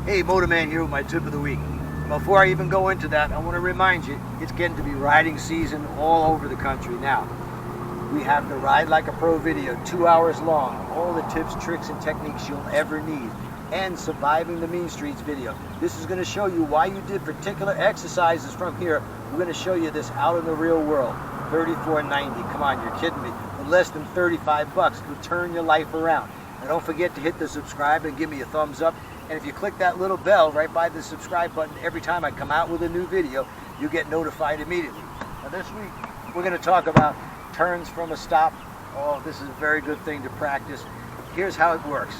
Hey, Motorman here with my tip of the week. Before I even go into that, I want to remind you, it's getting to be riding season all over the country now. We have the Ride Like a Pro video, 2 hours long, all the tips, tricks, and techniques you'll ever need, and Surviving the Mean Streets video. This is going to show you why you did particular exercises from here. We're going to show you this out in the real world. $34.90, come on, you're kidding me. For less than 35 bucks, it will turn your life around. And don't forget to hit the subscribe and give me a thumbs up. And if you click that little bell right by the subscribe button, every time I come out with a new video, you get notified immediately. Now this week, we're going to talk about turns from a stop. Oh, this is a very good thing to practice. Here's how it works.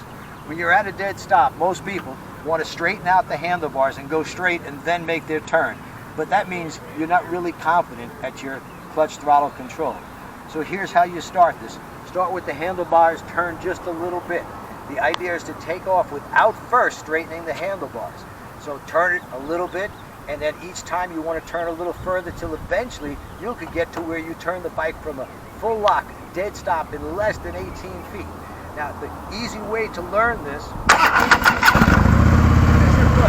When you're at a dead stop, most people want to straighten out the handlebars and go straight and then make their turn. But that means you're not really confident at your clutch throttle control. So here's how you start this. Start with the handlebars, turn just a little bit. The idea is to take off without first straightening the handlebars. So turn it a little bit, and then each time you want to turn a little further till eventually you could get to where you turn the bike from a full lock, dead stop in less than 18 feet. Now, the easy way to learn this is good.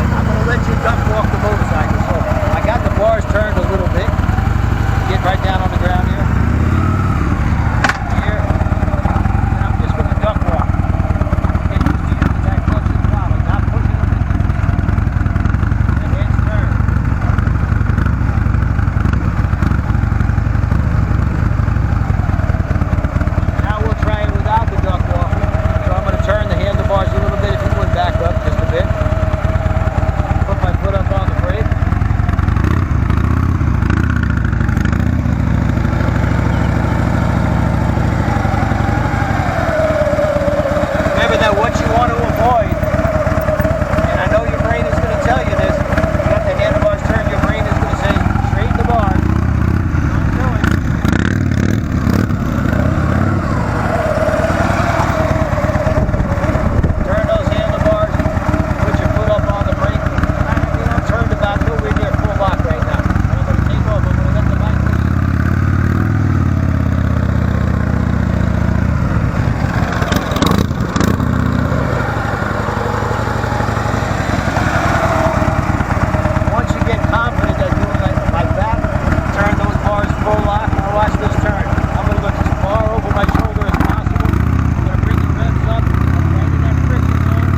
I'm going to let you duck walk the motorcycle. So I got the bars turned a little bit. Get right down on the ground here. Here. And I'm just going to duck walk. Get used to using that clutch and throttle, not pushing them into the and heads turn. Now we'll try it without the duck walk. So I'm going to turn the handlebars a little bit. If you would back up just a bit. Put my foot up on the brake. Remember that what you want to avoid, and I know your brain is going to tell you this, you got the handlebars turned, your brain is going to say, straighten the bars. Don't do it. Turn those handlebars, put your foot up on the brake. I'm turned about nowhere near full lock right now. I'm going to take off, I'm going to let the bike loose. Once you get confident at doing like that, turn those bars full lock. Now watch this turn. I'm going to look as far over my shoulder as possible. I'm going to bring the revs up right in that friction zone.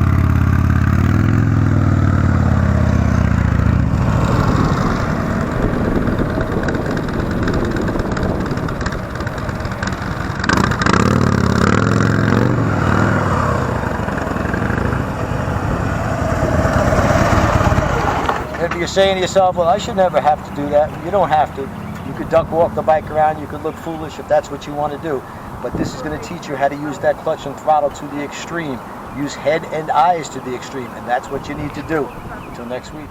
If you're saying to yourself, well, I should never have to do that, you don't have to. You could duck walk the bike around, you could look foolish if that's what you want to do. But this is going to teach you how to use that clutch and throttle to the extreme. Use head and eyes to the extreme, and that's what you need to do. Until next week.